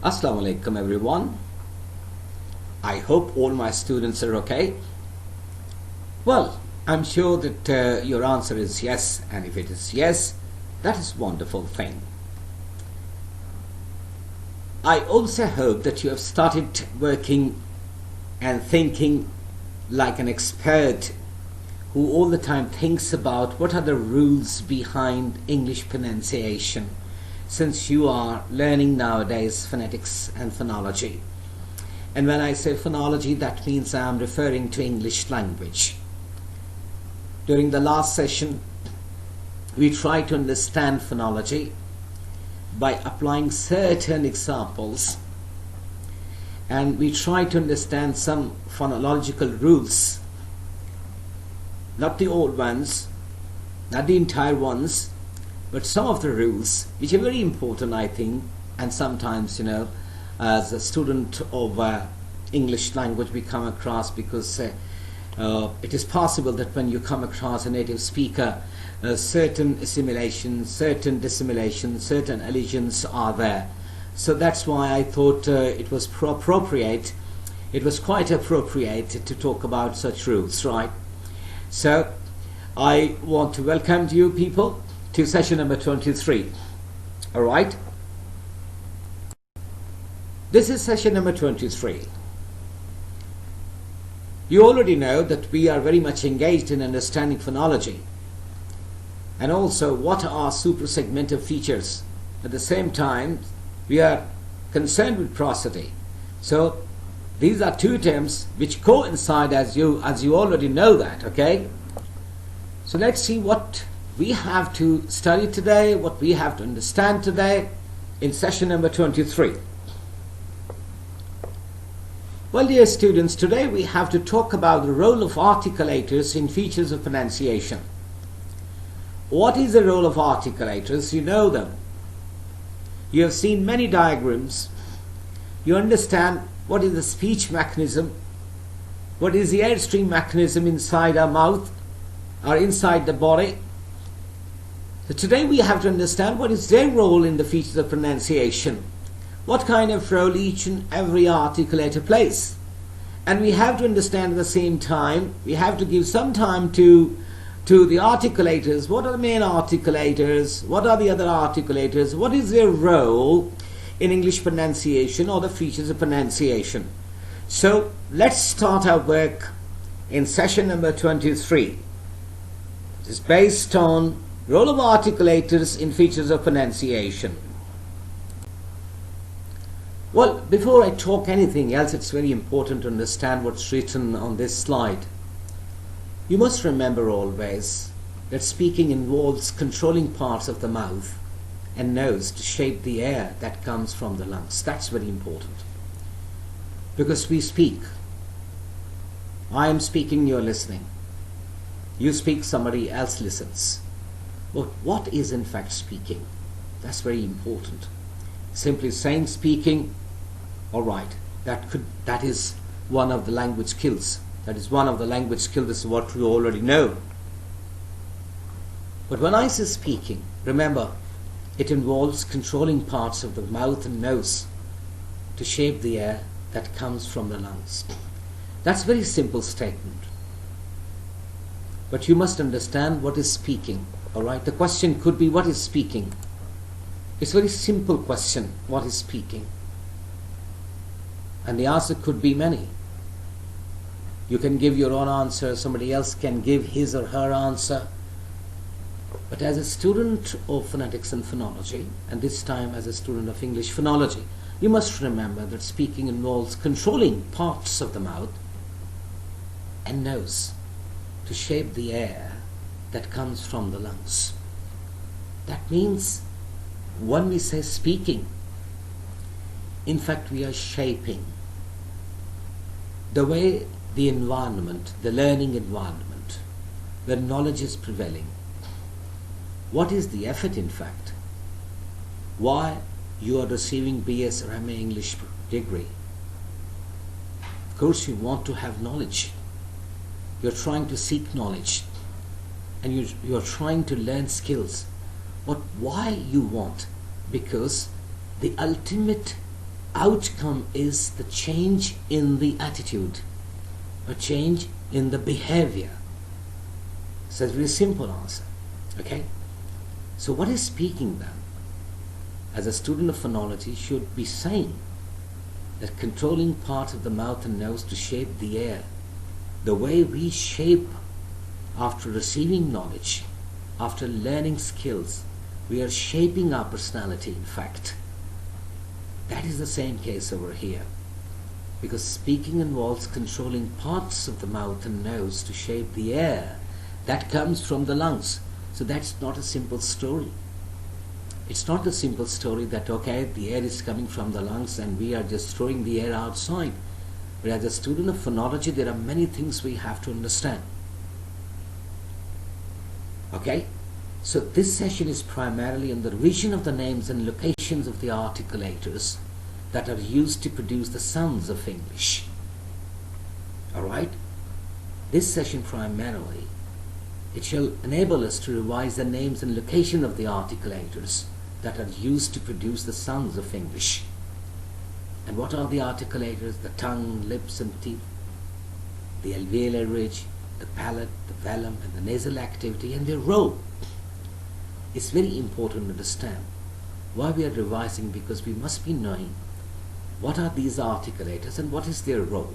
Assalamu alaikum everyone. I hope all my students are okay. Well, I'm sure that your answer is yes, and if it is yes, that is a wonderful thing. I also hope that you have started working and thinking like an expert who all the time thinks about what are the rules behind English pronunciation, since you are learning nowadays phonetics and phonology. And when I say phonology, that means I'm referring to English language. During the last session, we tried to understand phonology by applying certain examples, and we tried to understand some phonological rules, not the old ones, not the entire ones, but some of the rules which are very important, I think, and sometimes, as a student of English language we come across, because it is possible that when you come across a native speaker, certain assimilations, certain dissimulations, certain elisions are there. So that's why I thought it was appropriate, it was quite appropriate to talk about such rules, right? So I want to welcome you people to session number 23. Alright? This is session number 23. You already know that we are very much engaged in understanding phonology and also what are suprasegmental features. At the same time, we are concerned with prosody. So these are two terms which coincide, as you already know that, okay? So let's see what we have to study today, what we have to understand today in session number 23. Well, dear students, today we have to talk about the role of articulators in features of pronunciation. What is the role of articulators? You know them. You have seen many diagrams. You understand what is the speech mechanism, what is the airstream mechanism inside our mouth or inside the body. So today we have to understand what is their role in the features of pronunciation, what kind of role each and every articulator plays. And we have to understand at the same time, we have to give some time to the articulators. What are the main articulators? What are the other articulators? What is their role in English pronunciation or the features of pronunciation? So let's start our work in session number 23. It is based on role of articulators in features of pronunciation. Well, before I talk anything else, it's very important to understand what's written on this slide. You must remember always that speaking involves controlling parts of the mouth and nose to shape the air that comes from the lungs. That's very important. Because we speak. I am speaking, you're listening. You speak, somebody else listens. But what is in fact speaking? That's very important. Simply saying speaking, all right, that is one of the language skills. That is one of the language skills, this is what we already know. But when I say speaking, remember, it involves controlling parts of the mouth and nose to shape the air that comes from the lungs. That's a very simple statement. But you must understand what is speaking. Alright, the question could be, what is speaking? It's a very simple question, what is speaking? And the answer could be many. You can give your own answer, somebody else can give his or her answer. But as a student of phonetics and phonology, and this time as a student of English phonology, you must remember that speaking involves controlling parts of the mouth and nose to shape the air that comes from the lungs. That means when we say speaking, in fact we are shaping the way the environment, the learning environment, where knowledge is prevailing. What is the effort in fact? Why you are receiving BS or MA English degree? Of course you want to have knowledge. You're trying to seek knowledge. And you're trying to learn skills. But why you want? Because the ultimate outcome is the change in the attitude, a change in the behavior. So it's a very simple answer. Okay? So what is speaking then, as a student of phonology, should be saying that controlling part of the mouth and nose to shape the air, the way we shape after receiving knowledge, after learning skills, we are shaping our personality, in fact. That is the same case over here. Because speaking involves controlling parts of the mouth and nose to shape the air. That comes from the lungs. So that's not a simple story. It's not a simple story that, okay, the air is coming from the lungs and we are just throwing the air outside. But as a student of phonology, there are many things we have to understand. Okay? So this session is primarily on the revision of the names and locations of the articulators that are used to produce the sounds of English. Alright? This session primarily, it shall enable us to revise the names and location of the articulators that are used to produce the sounds of English. And what are the articulators? The tongue, lips and teeth, the alveolar ridge, the palate, the velum and the nasal activity and their role. It's very important to understand why we are revising, because we must be knowing what are these articulators and what is their role.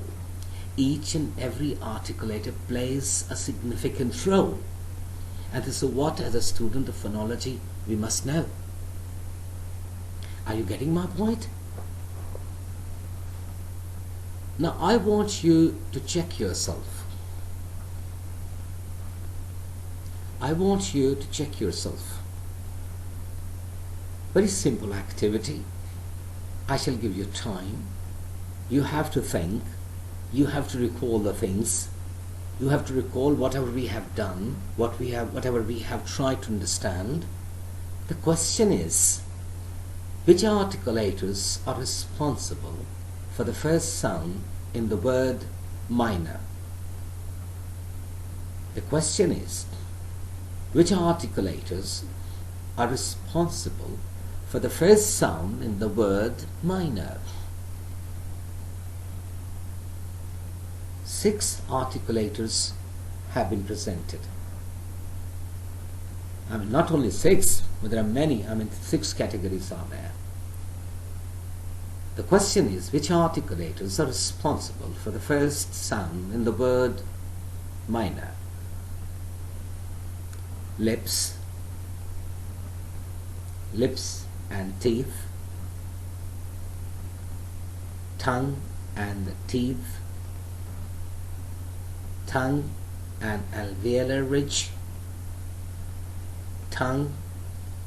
Each and every articulator plays a significant role. And this is what, as a student of phonology, we must know. Are you getting my point? Now I want you to check yourself. I want you to check yourself. Very simple activity. I shall give you time. You have to think. You have to recall the things. You have to recall whatever we have done, whatever we have tried to understand. The question is, which articulators are responsible for the first sound in the word minor? The question is, which articulators are responsible for the first sound in the word minor? 6 articulators have been presented. I mean, not only 6, but there are many. I mean, 6 categories are there. The question is, which articulators are responsible for the first sound in the word minor? Lips and teeth, tongue and teeth, tongue and alveolar ridge, tongue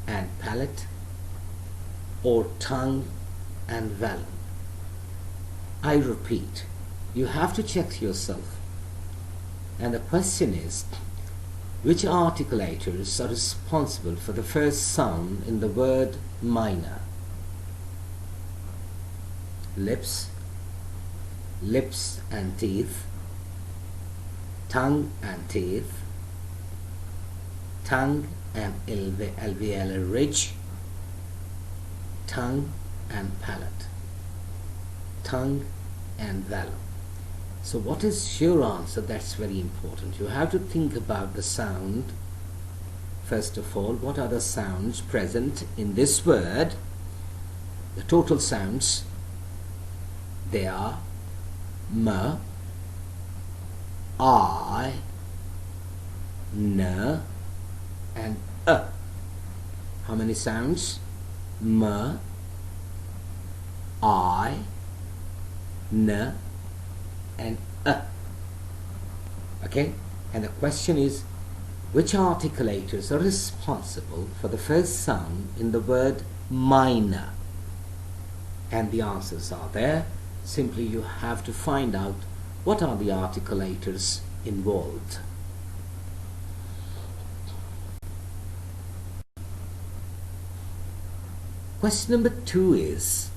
and palate, or tongue and velum. I repeat, you have to check yourself. And the question is, which articulators are responsible for the first sound in the word minor? Lips and teeth, tongue and teeth, tongue and alveolar ridge, tongue and palate, tongue and velum. So what is your answer? That's very important. You have to think about the sound. First of all, what are the sounds present in this word? The total sounds, they are m, I, n, and a. How many sounds? M, I, n, and a. Okay? And the question is, which articulators are responsible for the first sound in the word minor? And the answers are there. Simply you have to find out what are the articulators involved. Question number 2 is,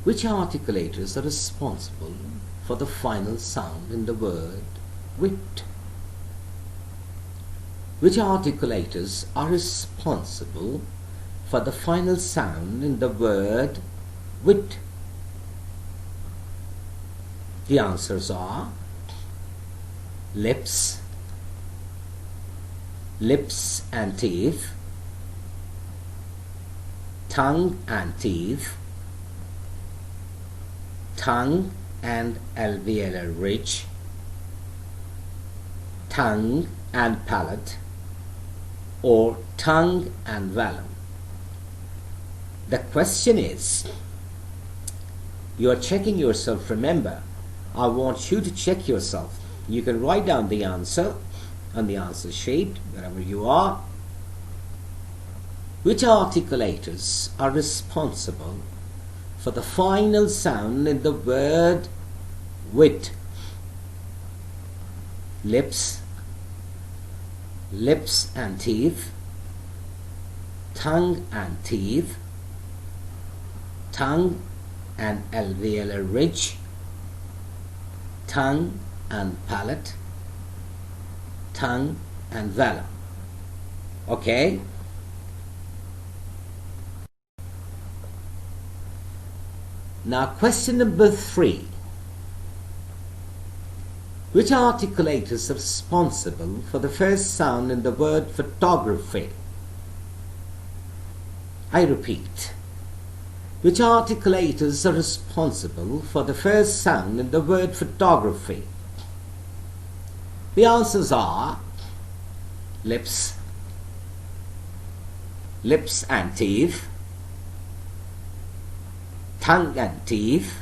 which articulators are responsible for the final sound in the word wit? Which articulators are responsible for the final sound in the word wit? The answers are lips, lips and teeth, tongue and teeth, tongue and alveolar ridge, tongue and palate, or tongue and velum. The question is, you are checking yourself. Remember, I want you to check yourself. You can write down the answer on the answer sheet wherever you are. Which articulators are responsible for the final sound in the word wit? Lips, lips and teeth, tongue and teeth, tongue and alveolar ridge, tongue and palate, tongue and velum. Okay? Now question number 3. Which articulators are responsible for the first sound in the word photography? I repeat. Which articulators are responsible for the first sound in the word photography? The answers are lips, lips and teeth, tongue and teeth,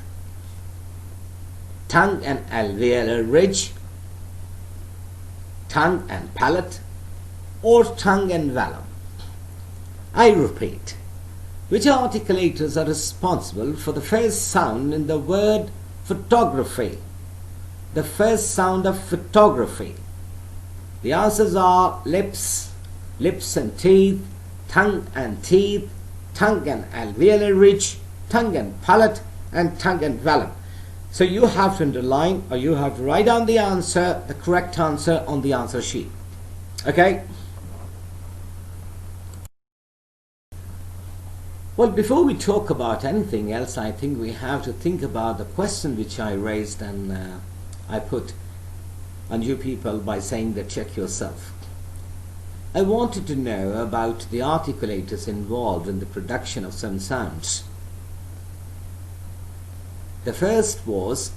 tongue and alveolar ridge, tongue and palate, or tongue and velum. I repeat, which articulators are responsible for the first sound in the word photography? The first sound of photography. The answers are lips, lips and teeth, tongue and teeth, tongue and alveolar ridge, tongue and palate, and tongue and velum. So you have to underline, or you have to write down the answer, the correct answer, on the answer sheet. Okay? Well, before we talk about anything else, I think we have to think about the question which I raised and I put on you people by saying that check yourself. I wanted to know about the articulators involved in the production of some sounds. The first was,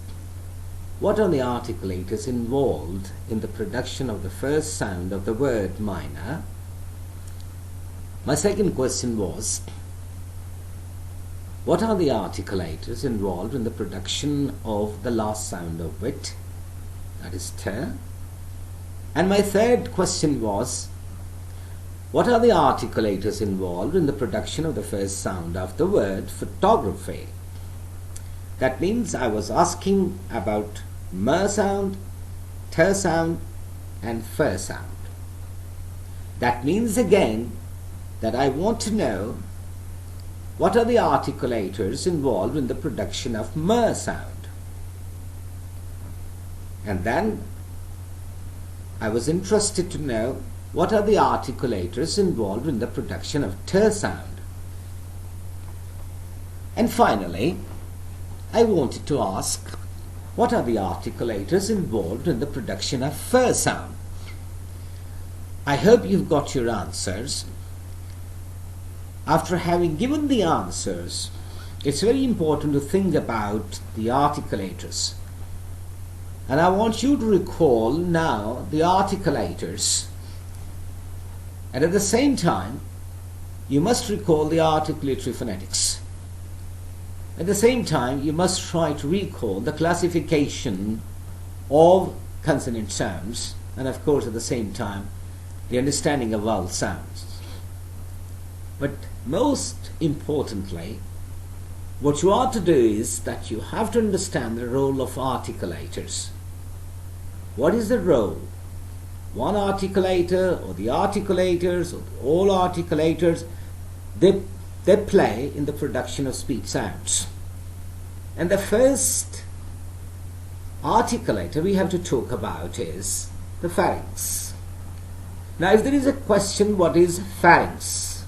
what are the articulators involved in the production of the first sound of the word minor? My second question was, what are the articulators involved in the production of the last sound of wit, that is ter? And my third question was, what are the articulators involved in the production of the first sound of the word photography? That means I was asking about mer sound, ter sound, and fer sound. That means again that I want to know what are the articulators involved in the production of mer sound. And then I was interested to know what are the articulators involved in the production of ter sound. And finally, I wanted to ask, what are the articulators involved in the production of fer sound? I hope you've got your answers. After having given the answers, it's very important to think about the articulators. And I want you to recall now the articulators. And at the same time, you must recall the articulatory phonetics. At the same time, you must try to recall the classification of consonant sounds, and of course at the same time, the understanding of vowel sounds. But most importantly, what you ought to do is that you have to understand the role of articulators. What is the role? One articulator, or the articulators, or all articulators, they play in the production of speech sounds. And the first articulator we have to talk about is the pharynx. Now if there is a question, what is pharynx?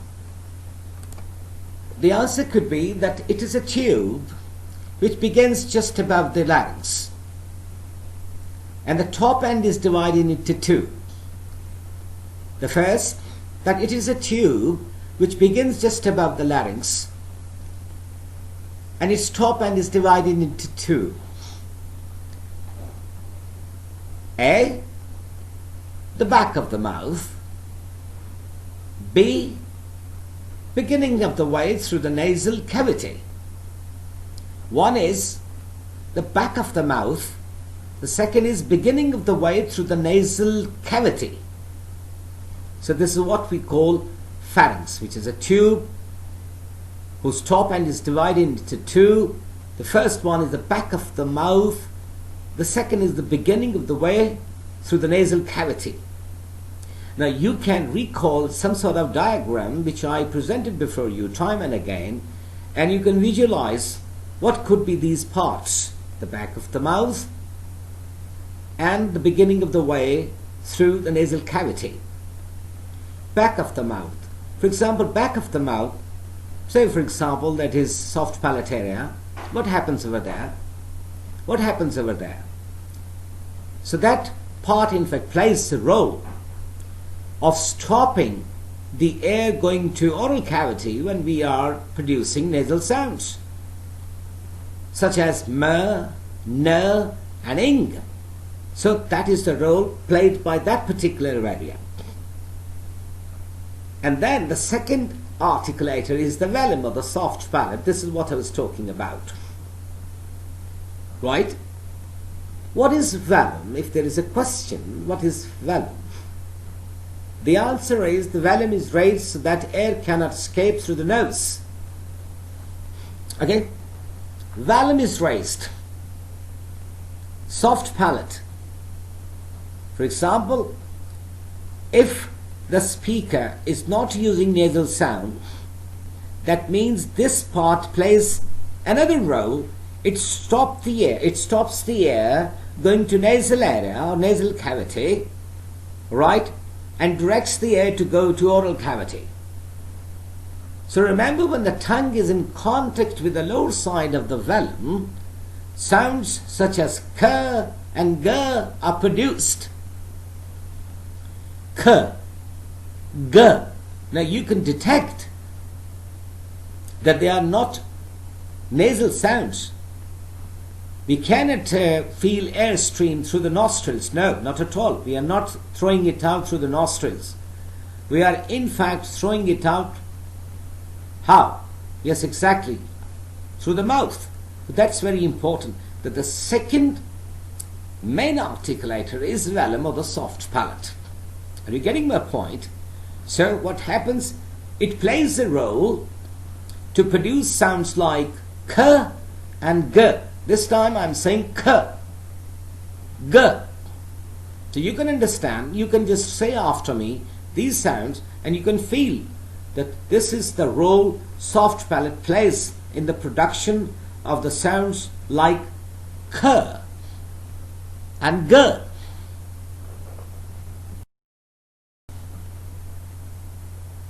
The answer could be that it is a tube which begins just above the larynx, and the top end is divided into two. The first, that it is a tube which begins just above the larynx, and its top end is divided into two. A, the back of the mouth. B, beginning of the way through the nasal cavity. One is the back of the mouth, the second is beginning of the way through the nasal cavity. So this is what we call pharynx, which is a tube whose top end is divided into two. The first one is the back of the mouth, the second is the beginning of the way through the nasal cavity. Now you can recall some sort of diagram which I presented before you time and again, and you can visualize what could be these parts: the back of the mouth and the beginning of the way through the nasal cavity. Back of the mouth. For example, back of the mouth, say for example that is soft palate area. What happens over there? What happens over there? So that part in fact plays the role of stopping the air going to oral cavity when we are producing nasal sounds, such as m, n, and ing. So that is the role played by that particular area. And then the second articulator is the velum, or the soft palate. This is what I was talking about. Right? What is velum? If there is a question, what is velum? The answer is the velum is raised so that air cannot escape through the nose. Okay? Velum is raised. Soft palate. For example, if the speaker is not using nasal sound, that means this part plays another role. It stops the air going to nasal area or nasal cavity, right, and directs the air to go to oral cavity. So remember, when the tongue is in contact with the lower side of the velum, sounds such as k and g are produced. K, g. Now you can detect that they are not nasal sounds. We cannot feel air stream through the nostrils. No, not at all. We are not throwing it out through the nostrils. We are in fact throwing it out. How? Yes, exactly. Through the mouth. But that's very important, that the second main articulator is velum, or the soft palate. Are you getting my point? So what happens? It plays a role to produce sounds like k and g. This time I'm saying k, g. So you can understand, you can just say after me these sounds and you can feel that this is the role soft palate plays in the production of the sounds like k and g.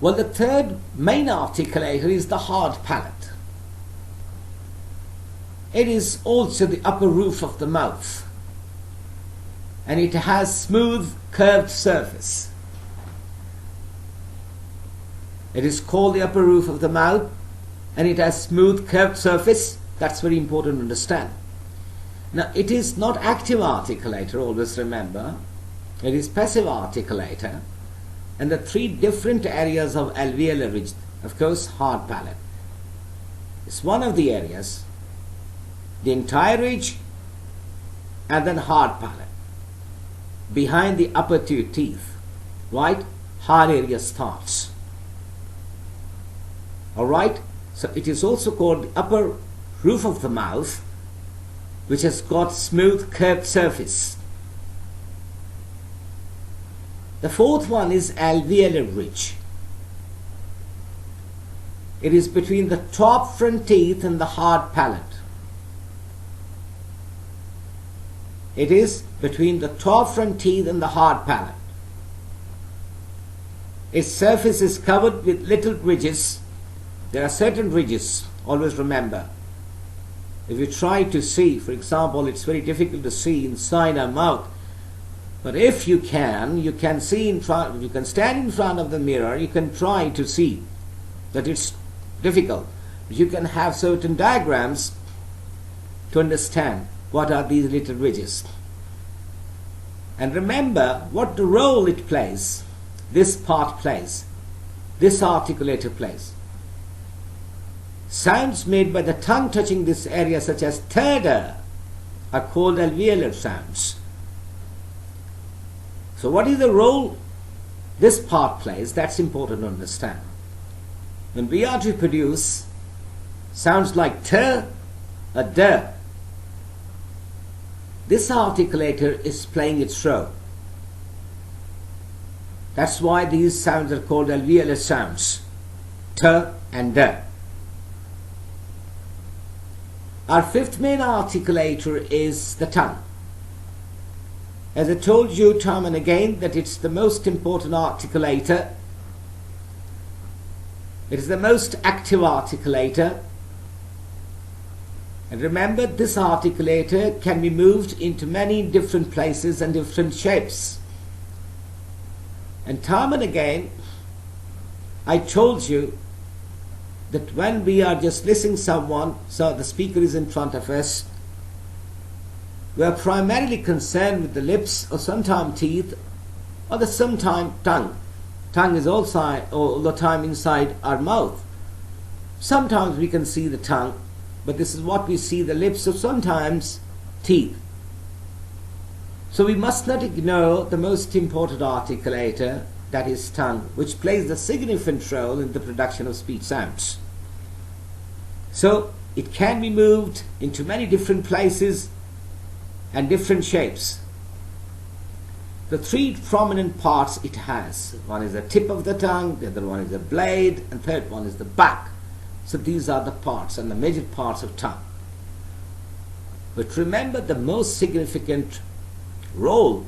Well, the third main articulator is the hard palate. It is also the upper roof of the mouth, and it has smooth curved surface. It is called the upper roof of the mouth, and it has smooth curved surface. That's very important to understand. Now, it is not active articulator, always remember. It is passive articulator, and the three different areas of alveolar ridge, of course, hard palate is one of the areas. The entire ridge, and then hard palate behind the upper two teeth, right? Hard area starts. Alright, so it is also called the upper roof of the mouth, which has got smooth curved surface. The fourth one is alveolar ridge. It is between the top front teeth and the hard palate. It is between the top front teeth and the hard palate. Its surface is covered with little ridges there are certain ridges, always remember. If you try to see, for example, it's very difficult to see inside our mouth. But if you can see in front, you can stand in front of the mirror, you can try to see. That it's difficult. You can have certain diagrams to understand what are these little ridges. And remember what the role it plays, this part plays, this articulator plays. Sounds made by the tongue touching this area, such as thirder, are called alveolar sounds. So what is the role this part plays? That's important to understand. When we are to produce sounds like t, a d, this articulator is playing its role. That's why these sounds are called alveolar sounds, t and d. Our fifth main articulator is the tongue. As I told you time and again that it's the most important articulator. It is the most active articulator. And remember, this articulator can be moved into many different places and different shapes. And time and again, I told you that when we are just listening to someone, so the speaker is in front of us, we are primarily concerned with the lips or sometimes teeth or the sometimes tongue. Tongue is also all the time inside our mouth. Sometimes we can see the tongue, but this is what we see, the lips or sometimes teeth. So we must not ignore the most important articulator, that is tongue, which plays a significant role in the production of speech sounds. So it can be moved into many different places and different shapes. The three prominent parts it has. One is the tip of the tongue, the other one is the blade, and third one is the back. So these are the parts and the major parts of tongue. But remember, the most significant role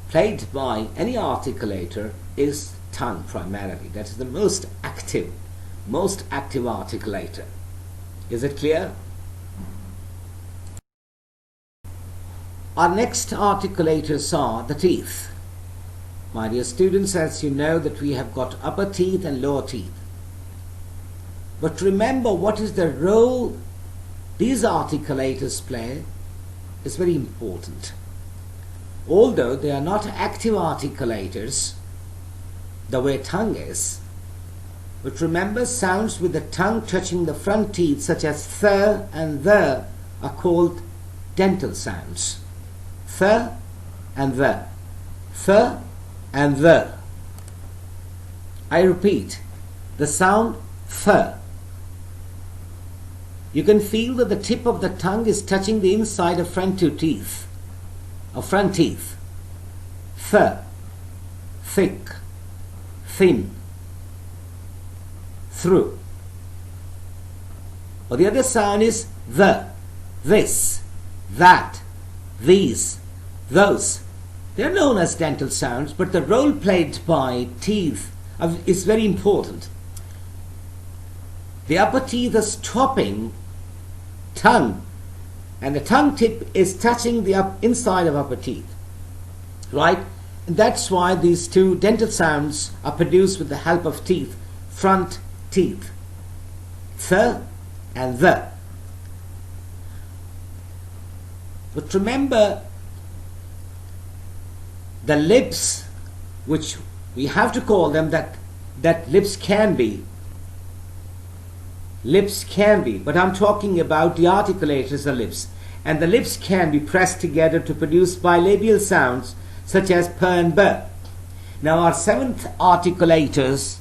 played by any articulator is tongue primarily. That is the most active articulator. Is it clear? Our next articulators are the teeth. My dear students, as you know that we have got upper teeth and lower teeth. But remember, what is the role these articulators play is very important. Although they are not active articulators the way tongue is, but remember, sounds with the tongue touching the front teeth such as th and the are called dental sounds. Th and the. Th and the. I repeat, the sound th. You can feel that the tip of the tongue is touching the inside of front two teeth, or front teeth. Th, thick, thin, through. Or the other sound is the, this, that, these, those. They are known as dental sounds, but the role played by teeth is very important. The upper teeth are stopping tongue, and the tongue tip is touching the inside of upper teeth, right? And that's why these two dental sounds are produced with the help of teeth, front teeth, th and the. But remember, the lips, which we have to call them that lips can be, but I'm talking about the articulators of lips, and the lips can be pressed together to produce bilabial sounds such as p and b. Now our seventh articulators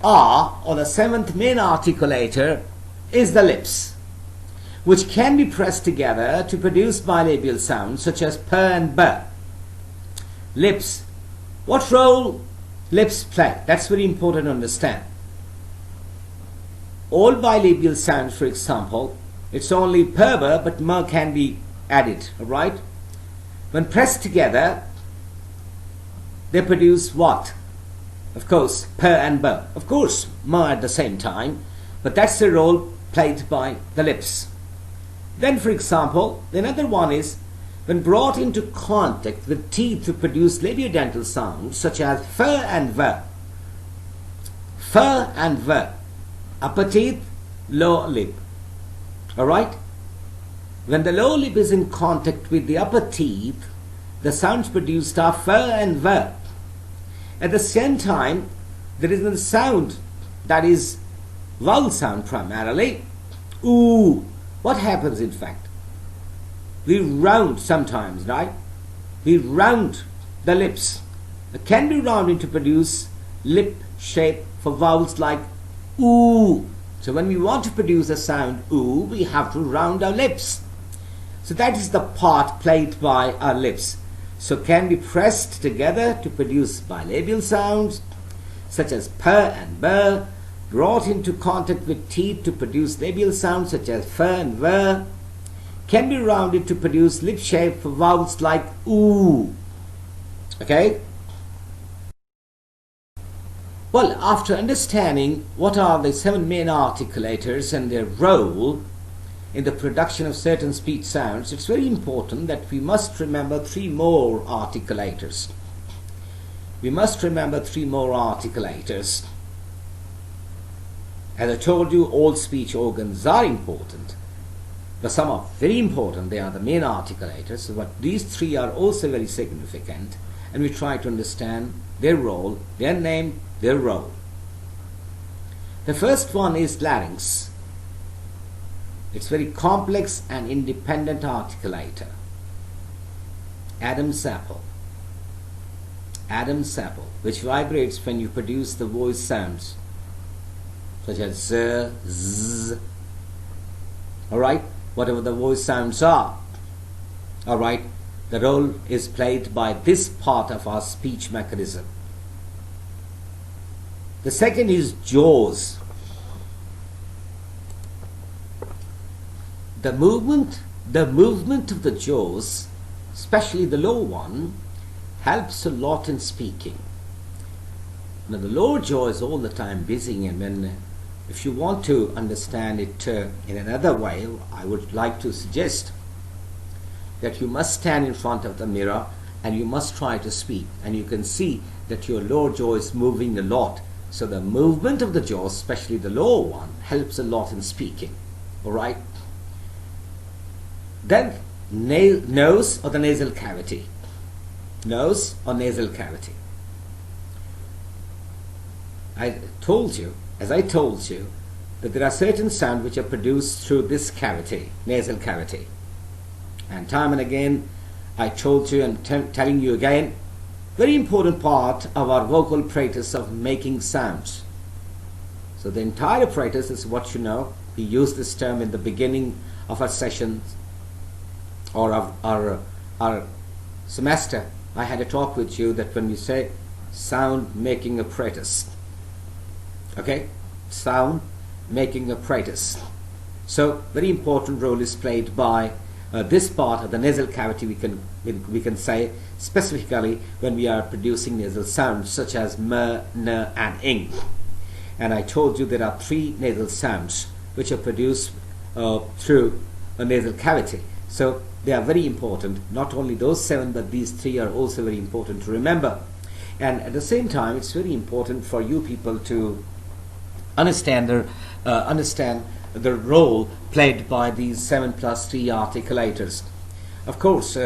are, or the seventh main articulator is the lips, which can be pressed together to produce bilabial sounds such as p and b. Lips. What role lips play? That's very important to understand. All bilabial sounds, for example, it's only p, but m can be added, alright? When pressed together, they produce what? Of course, per and ber. Of course, ma at the same time, but that's the role played by the lips. Then, for example, another one is when brought into contact with teeth to produce labiodental sounds such as f and v. F and v. Upper teeth, lower lip. Alright? When the lower lip is in contact with the upper teeth, the sounds produced are f and v. At the same time, there is a sound that is vowel sound primarily. Ooh. What happens in fact? We round sometimes, right? We round the lips. It can be rounded to produce lip shape for vowels like ooh. So when we want to produce a sound ooh, we have to round our lips. So that is the part played by our lips. So can be pressed together to produce bilabial sounds such as p and b, brought into contact with teeth to produce labial sounds such as f and v, can be rounded to produce lip shape for vowels like ooh. Okay? Well, after understanding what are the 7 main articulators and their role in the production of certain speech sounds, it's very important that we must remember 3 more articulators. We must remember 3 more articulators. As I told you, all speech organs are important, but some are very important. They are the main articulators, but these 3 are also very significant, and we try to understand their role, their name, their role. The first one is larynx. It's very complex and independent articulator. Adam's apple. Adam's apple, which vibrates when you produce the voice sounds such as z, z. Alright, whatever the voice sounds are. Alright, the role is played by this part of our speech mechanism. The second is jaws. The movement of the jaws, especially the lower one, helps a lot in speaking. Now the lower jaw is all the time busy, and if you want to understand it in another way, I would like to suggest that you must stand in front of the mirror and you must try to speak, and you can see that your lower jaw is moving a lot. So the movement of the jaw, especially the lower one, helps a lot in speaking. Alright? Then nose or the nasal cavity. Nose or nasal cavity. As I told you, that there are certain sounds which are produced through this cavity, nasal cavity. And time and again, I told you and telling you again, very important part of our vocal apparatus of making sounds. So the entire apparatus is what you know. We use this term in the beginning of our sessions or of our semester. I had a talk with you that when we say sound making apparatus, okay, sound making apparatus. So very important role is played by this part of the nasal cavity. We can say specifically when we are producing nasal sounds such as m, n, and ing. And I told you there are 3 nasal sounds which are produced through a nasal cavity. So they are very important. Not only those 7, but these 3 are also very important to remember. And at the same time, it's very important for you people to understand the role played by these 7 plus 3 articulators. Of course,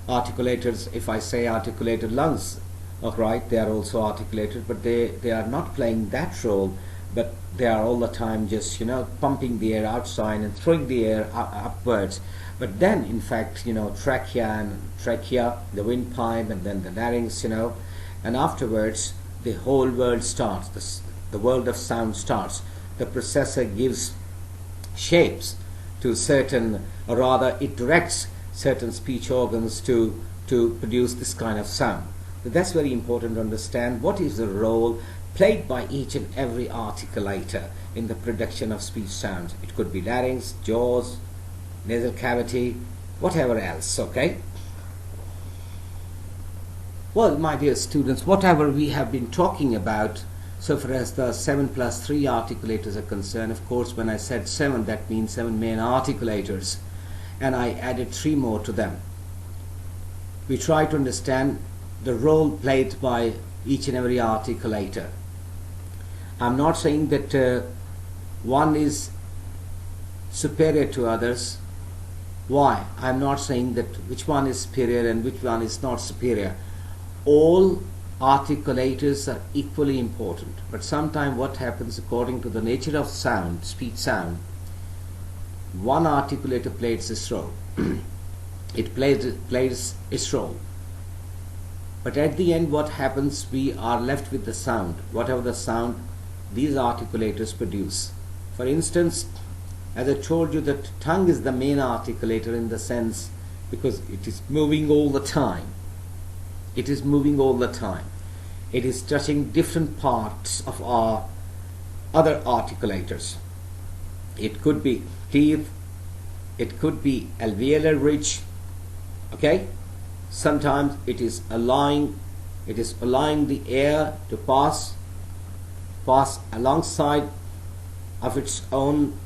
articulators, if I say articulated lungs, right, they are also articulated, but they are not playing that role, but they are all the time just, pumping the air outside and throwing the air upwards. But then, in fact, trachea, the windpipe, and then the larynx, and afterwards, the whole world starts. The world of sound starts. The processor gives shapes to certain, or rather, it directs certain speech organs to produce this kind of sound. So that's very important to understand what is the role played by each and every articulator in the production of speech sounds. It could be larynx, jaws, nasal cavity, whatever else, okay? Well, my dear students, whatever we have been talking about, so far as the 7 plus 3 articulators are concerned, of course, when I said 7, that means 7 main articulators, and I added 3 more to them. We try to understand the role played by each and every articulator. I'm not saying that one is superior to others. Why? I'm not saying that which one is superior and which one is not superior. All articulators are equally important, but sometimes what happens, according to the nature of sound, speech sound, one articulator plays its role. It plays its role. But at the end, what happens? We are left with the sound, whatever the sound these articulators produce. For instance, as I told you, that tongue is the main articulator in the sense because it is moving all the time. It is moving all the time. It is touching different parts of our other articulators. It could be teeth, it could be alveolar ridge, okay? Sometimes it is allowing the air to pass alongside of its own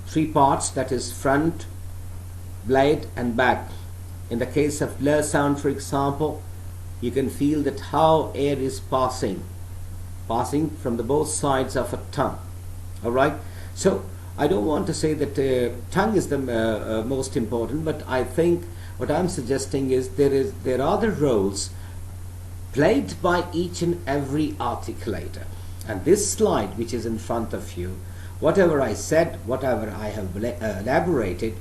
3 parts, that is front, blade and back. In the case of blur sound, for example, you can feel that how air is passing from the both sides of a tongue. All right. So I don't want to say that tongue is the most important, but I think what I'm suggesting is there are the roles played by each and every articulator. And this slide, which is in front of you, whatever I said, whatever I have elaborated,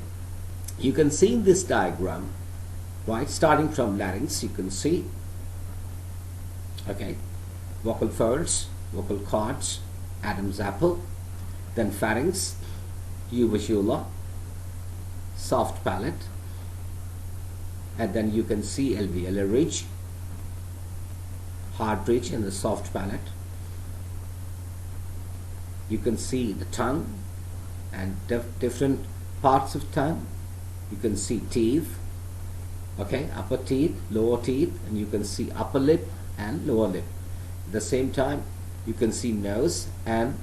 you can see in this diagram, right? Starting from larynx, you can see, okay, vocal folds, vocal cords, Adam's apple, then pharynx, uvula, soft palate, and then you can see alveolar ridge, hard ridge in the soft palate. You can see the tongue and different parts of tongue. You can see teeth, okay, upper teeth, lower teeth, and you can see upper lip and lower lip. At the same time, you can see nose, and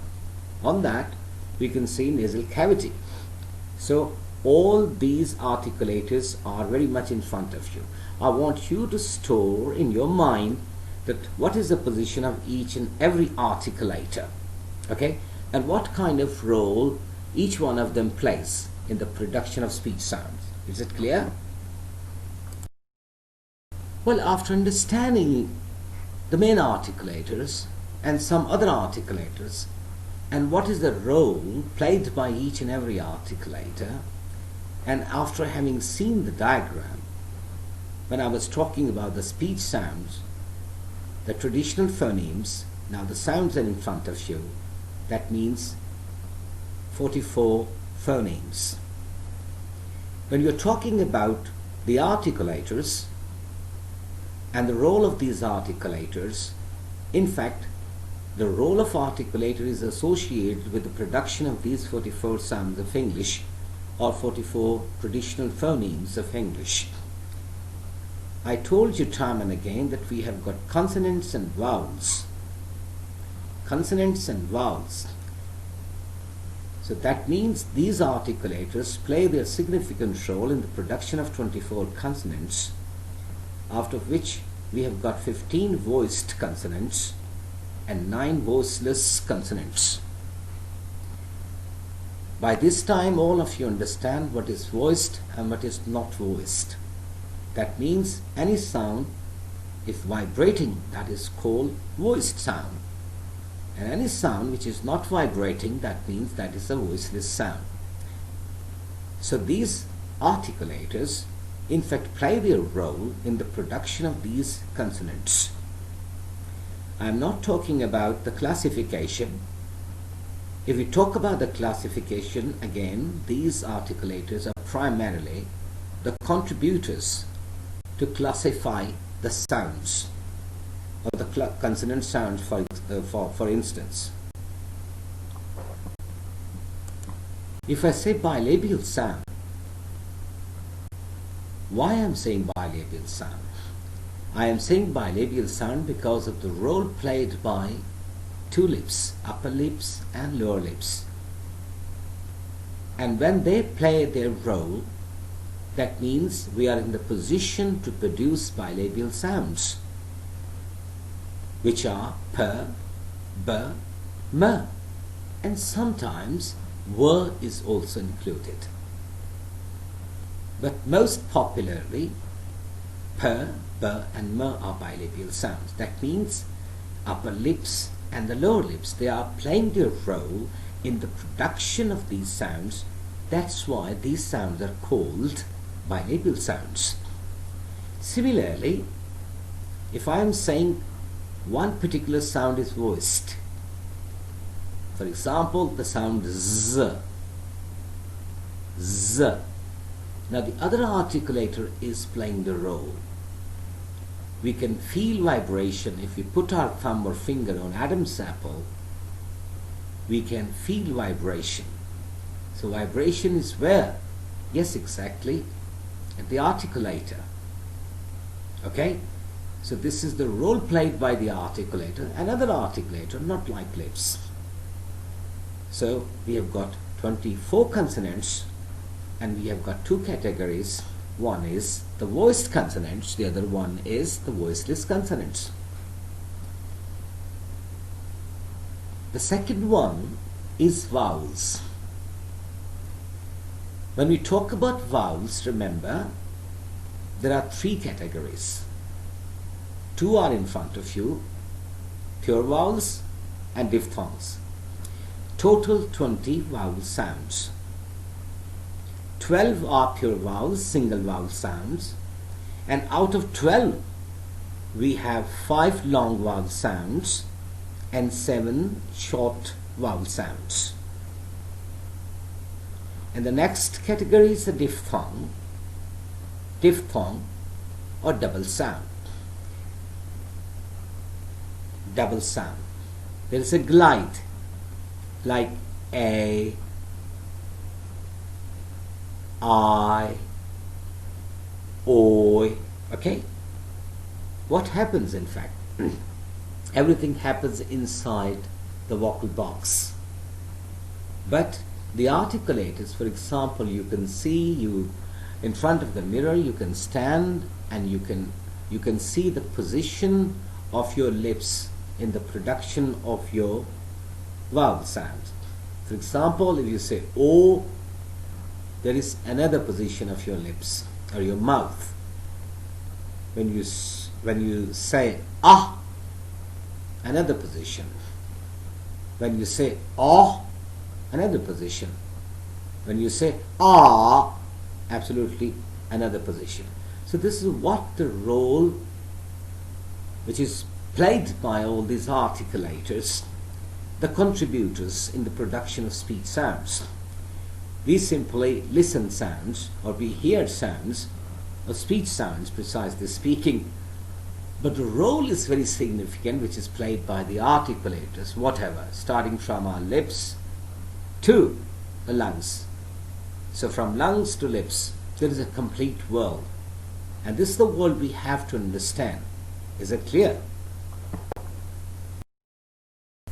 on that we can see nasal cavity. So all these articulators are very much in front of you. I want you to store in your mind that what is the position of each and every articulator, okay, and what kind of role each one of them plays in the production of speech sounds. Is it clear? Well, after understanding the main articulators and some other articulators and what is the role played by each and every articulator, and after having seen the diagram, when I was talking about the speech sounds, the traditional phonemes, now the sounds are in front of you, that means 44 phonemes. When you're talking about the articulators and the role of these articulators, in fact, the role of articulator is associated with the production of these 44 sounds of English, or 44 traditional phonemes of English. I told you time and again that we have got consonants and vowels. Consonants and vowels. So that means these articulators play their significant role in the production of 24 consonants, out of which we have got 15 voiced consonants and 9 voiceless consonants. By this time, all of you understand what is voiced and what is not voiced. That means any sound, if vibrating, that is called voiced sound. And any sound which is not vibrating, that means that is a voiceless sound. So these articulators, in fact, play their role in the production of these consonants. I am not talking about the classification. If we talk about the classification, again, these articulators are primarily the contributors to classify the sounds, or the consonant sounds, for instance. If I say bilabial sound, why I am saying bilabial sound? I am saying bilabial sound because of the role played by two lips, upper lips and lower lips. And when they play their role, that means we are in the position to produce bilabial sounds, which are p, b, m, and sometimes w is also included. But most popularly, p, b, and m are bilabial sounds. That means upper lips and the lower lips, they are playing their role in the production of these sounds. That's why these sounds are called bilabial sounds. Similarly, if I am saying one particular sound is voiced, for example, the sound z, z. Now the other articulator is playing the role. We can feel vibration if we put our thumb or finger on Adam's apple. We can feel vibration. So vibration is where? Yes, exactly, at the articulator. Okay? So this is the role played by the articulator. Another articulator, not like lips. So we have got 24 consonants and we have got two categories. One is the voiced consonants, the other one is the voiceless consonants. The second one is vowels. When we talk about vowels, remember, there are three categories. Two are in front of you, pure vowels and diphthongs. Total 20 vowel sounds. 12 are pure vowels, single vowel sounds, and out of 12 we have 5 long vowel sounds and 7 short vowel sounds. And the next category is the diphthong or double sound. Double sound. There is a glide like a, I, oi. Okay? What happens in fact? Everything happens inside the vocal box. But the articulators, for example, you can see you in front of the mirror, you can stand and you can see the position of your lips in the production of your vowel sounds. For example, if you say O, there is another position of your lips or your mouth. When you say ah, another position. When you say oh, another position. When you say ah, absolutely another position. So this is what the role which is played by all these articulators, the contributors in the production of speech sounds. We simply listen sounds, or we hear sounds, or speech sounds precisely speaking, but the role is very significant which is played by the articulators, whatever, starting from our lips to the lungs. So from lungs to lips, there is a complete world. And this is the world we have to understand. Is it clear?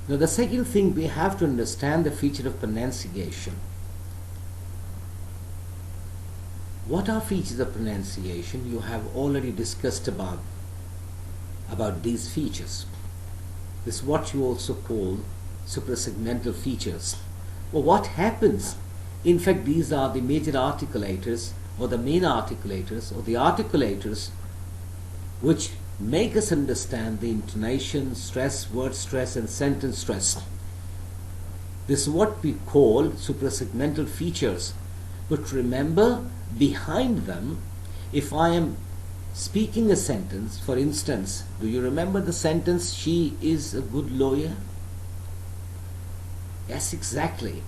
Now the second thing, we have to understand the feature of pronunciation. What are features of pronunciation? You have already discussed about these features. This is what you also call suprasegmental features. Well, what happens? In fact, these are the major articulators or the main articulators or the articulators which make us understand the intonation, stress, word stress and sentence stress. This is what we call suprasegmental features. But remember, behind them, if I am speaking a sentence, for instance, do you remember the sentence, she is a good lawyer? Yes, exactly.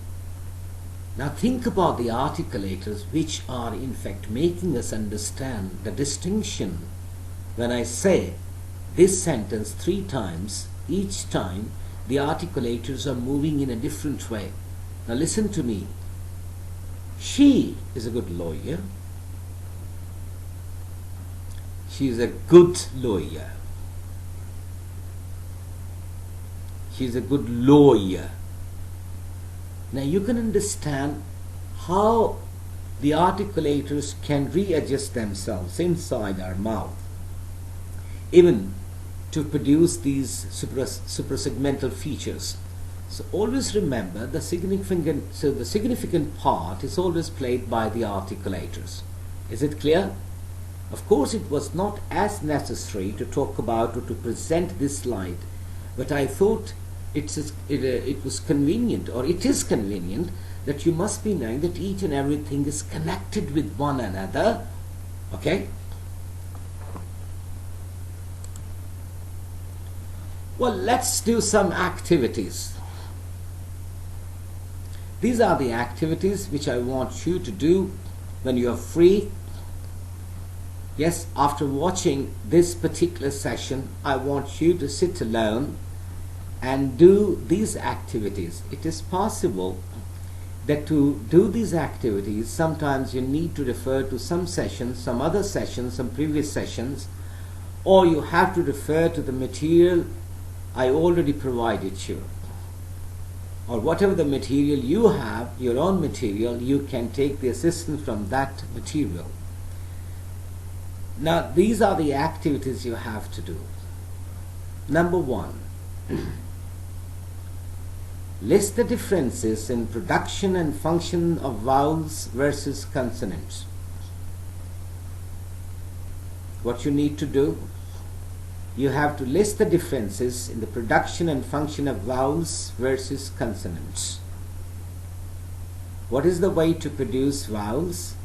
Now think about the articulators which are in fact making us understand the distinction. When I say this sentence 3 times, each time the articulators are moving in a different way. Now listen to me. She is a good lawyer. She is a good lawyer. She is a good lawyer. Now you can understand how the articulators can readjust themselves inside our mouth, even to produce these suprasegmental features. So always remember the significant part is always played by the articulators. Is it clear? Of course, it was not as necessary to talk about or to present this slide, but I thought it was convenient, or it is convenient, that you must be knowing that each and everything is connected with one another. Okay? Well, let's do some activities. These are the activities which I want you to do when you are free. Yes, after watching this particular session, I want you to sit alone and do these activities. It is possible that to do these activities, sometimes you need to refer to some sessions, some other sessions, some previous sessions, or you have to refer to the material I already provided you. Or whatever the material you have, your own material, you can take the assistance from that material. Now, these are the activities you have to do. Number 1. List the differences in production and function of vowels versus consonants. What you need to do? You have to list the differences in the production and function of vowels versus consonants. What is the way to produce vowels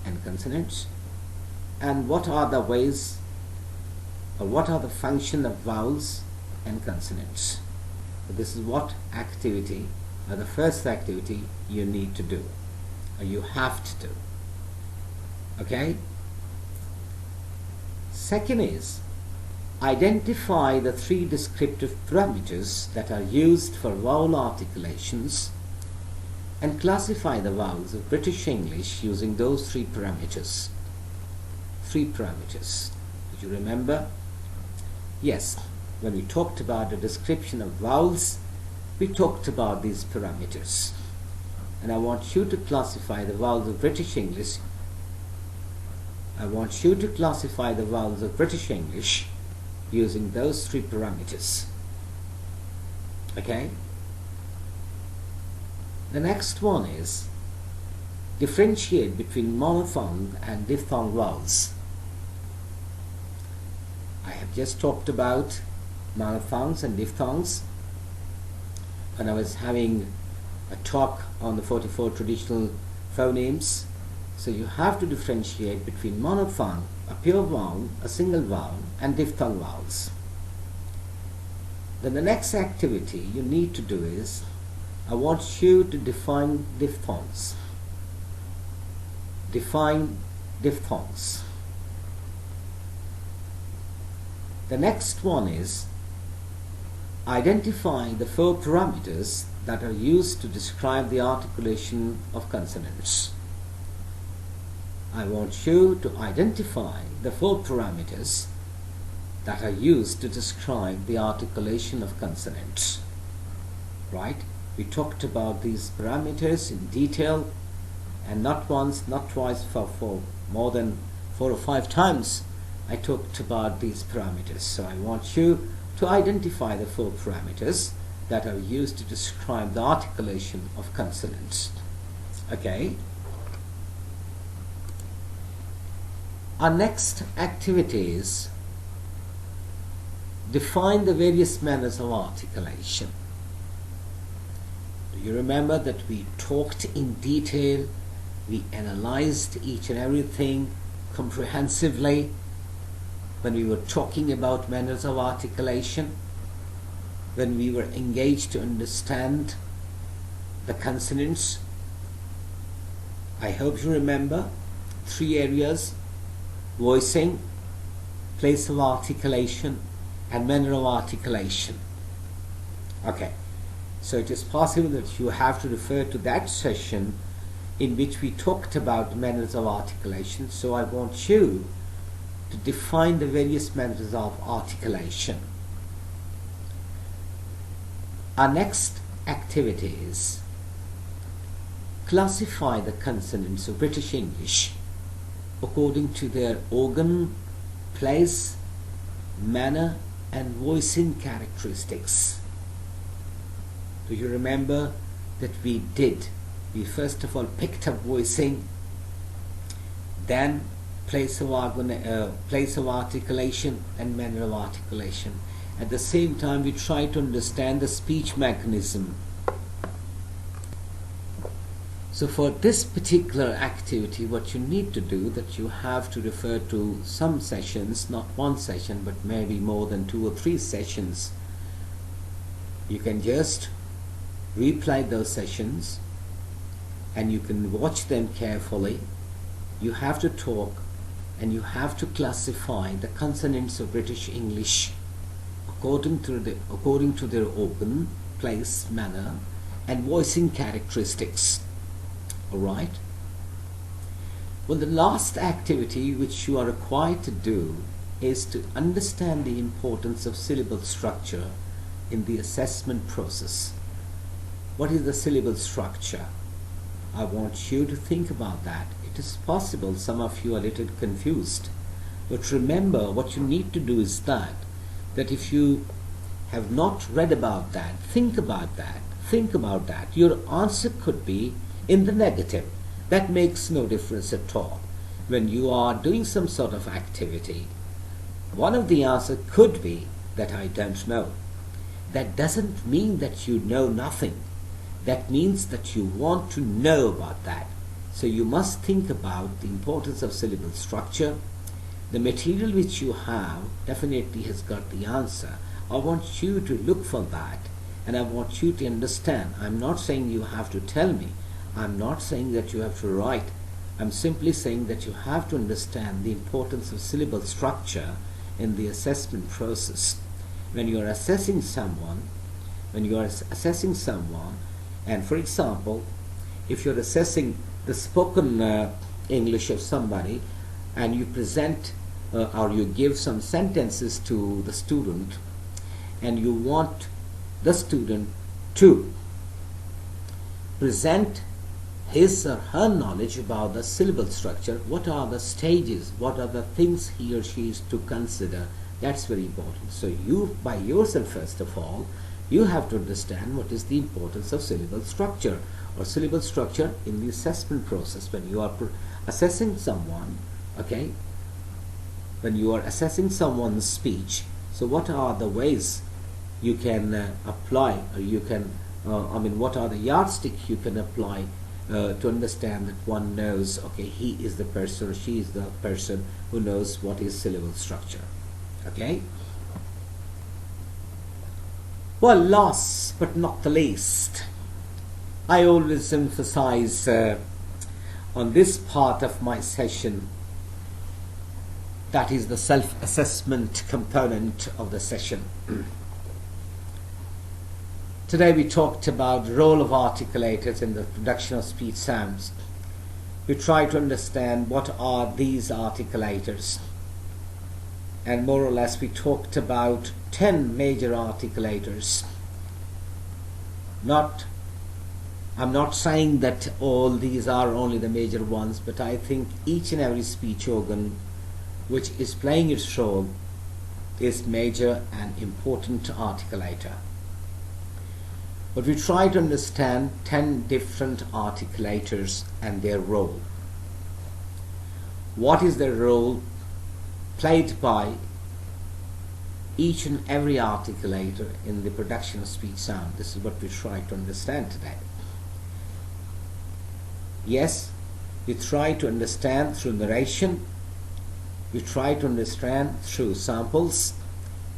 and consonants? And what are the ways, or what are the function of vowels and consonants? So this is what activity, or the first activity you need to do, or you have to do. Okay? Second is, identify the 3 descriptive parameters that are used for vowel articulations and classify the vowels of British English using those 3 parameters. 3 parameters. Did you remember? Yes, when we talked about the description of vowels, we talked about these parameters. And I want you to classify the vowels of British English. I want you to classify the vowels of British English using those 3 parameters. Okay? The next one is differentiate between monophthong and diphthong vowels. I have just talked about monophthongs and diphthongs when I was having a talk on the 44 traditional phonemes. So you have to differentiate between monophthong, a pure vowel, a single vowel, and diphthong vowels. Then the next activity you need to do is, I want you to define diphthongs. Define diphthongs. The next one is, identify the 4 parameters that are used to describe the articulation of consonants. I want you to identify the 4 parameters that are used to describe the articulation of consonants. Right? We talked about these parameters in detail, and not once, not twice, for more than 4 or 5 times I talked about these parameters. So I want you to identify the 4 parameters that are used to describe the articulation of consonants. Okay? Our next activity is define the various manners of articulation. Do you remember that we talked in detail, we analyzed each and everything comprehensively when we were talking about manners of articulation, when we were engaged to understand the consonants? I hope you remember 3 areas: voicing, place of articulation, and manner of articulation. Okay, so it is possible that you have to refer to that session in which we talked about manners of articulation. So I want you to define the various methods of articulation. Our next activity is classify the consonants of British English according to their organ, place, manner and voicing characteristics. Do you remember that we first of all picked up voicing, then place of articulation and manner of articulation. At the same time, we try to understand the speech mechanism. So for this particular activity, what you need to do, that you have to refer to some sessions, not one session, but maybe more than 2 or 3 sessions. You can just replay those sessions and you can watch them carefully. You have to talk and you have to classify the consonants of British English according to their organ, place, manner and voicing characteristics. Alright? Well, the last activity which you are required to do is to understand the importance of syllable structure in the assessment process. What is the syllable structure? I want you to think about that. It is possible some of you are a little confused, but remember, what you need to do is that if you have not read about that, think about that. Your answer could be in the negative. That makes no difference at all. When you are doing some sort of activity, one of the answers could be that I don't know. That doesn't mean that you know nothing. That means that you want to know about that. So you must think about the importance of syllable structure. The material which you have definitely has got the answer. I want you to look for that and I want you to understand. I'm not saying you have to tell me. I'm not saying that you have to write. I'm simply saying that you have to understand the importance of syllable structure in the assessment process. When you are assessing someone, and for example, if you're assessing the spoken English of somebody and you present or you give some sentences to the student and you want the student to present his or her knowledge about the syllable structure, what are the stages, what are the things he or she is to consider, that's very important. So you, by yourself first of all, you have to understand what is the importance of syllable structure or syllable structure in the assessment process when you are assessing someone, okay? When you are assessing someone's speech, so what are the ways you can apply, or you can, what are the yardsticks you can apply to understand that one knows, okay, he is the person or she is the person who knows what is syllable structure, okay? Well, last but not the least, I always emphasize on this part of my session, that is the self-assessment component of the session. Today we talked about the role of articulators in the production of speech sounds. We tried to understand what are these articulators. And more or less we talked about 10 major articulators. I'm not saying that all these are only the major ones, but I think each and every speech organ which is playing its role is major and important articulator. But we try to understand 10 different articulators and their role. What is their role played by each and every articulator in the production of speech sound? This is what we try to understand today. Yes, we try to understand through narration, we try to understand through samples,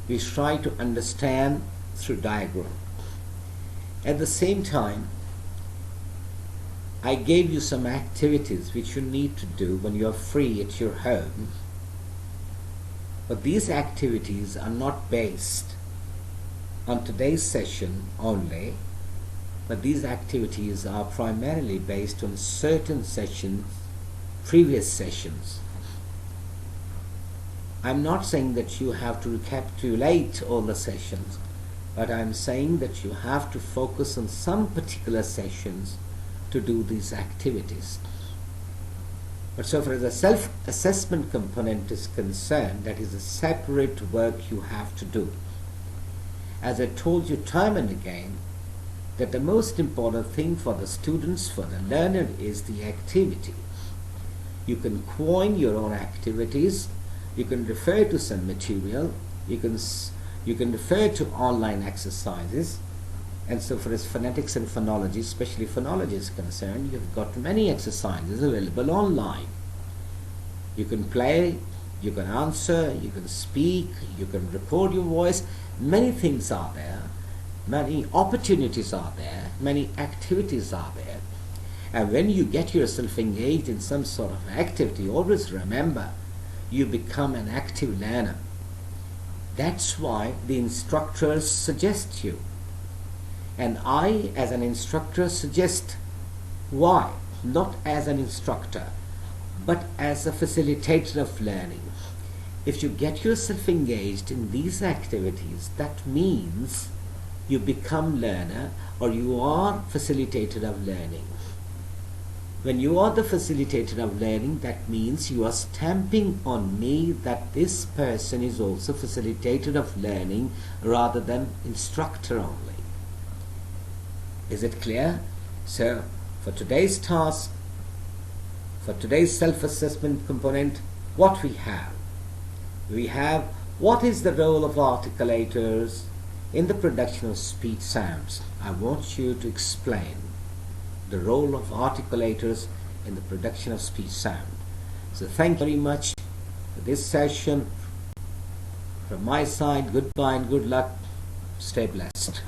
we try to understand through diagram. At the same time, I gave you some activities which you need to do when you are free at your home. But these activities are not based on today's session only, but these activities are primarily based on certain sessions, previous sessions. I'm not saying that you have to recapitulate all the sessions, but I'm saying that you have to focus on some particular sessions to do these activities. But so far as the self-assessment component is concerned, that is a separate work you have to do. As I told you time and again, that the most important thing for the students, for the learner, is the activity. You can coin your own activities, you can refer to some material, you can refer to online exercises, and so far as phonetics and phonology, especially phonology, is concerned, you've got many exercises available online. You can play, you can answer, you can speak, you can record your voice. Many things are there, many opportunities are there, many activities are there. And when you get yourself engaged in some sort of activity, always remember, you become an active learner. That's why the instructors suggest you. And I, as an instructor, suggest. Why? Not as an instructor, but as a facilitator of learning. If you get yourself engaged in these activities, that means you become learner, or you are facilitator of learning. When you are the facilitator of learning, that means you are stamping on me that this person is also facilitator of learning rather than instructor only. Is it clear? So, for today's task, for today's self-assessment component, what we have? We have what is the role of articulators in the production of speech sounds. I want you to explain the role of articulators in the production of speech sound. So thank you very much for this session. From my side, goodbye and good luck. Stay blessed.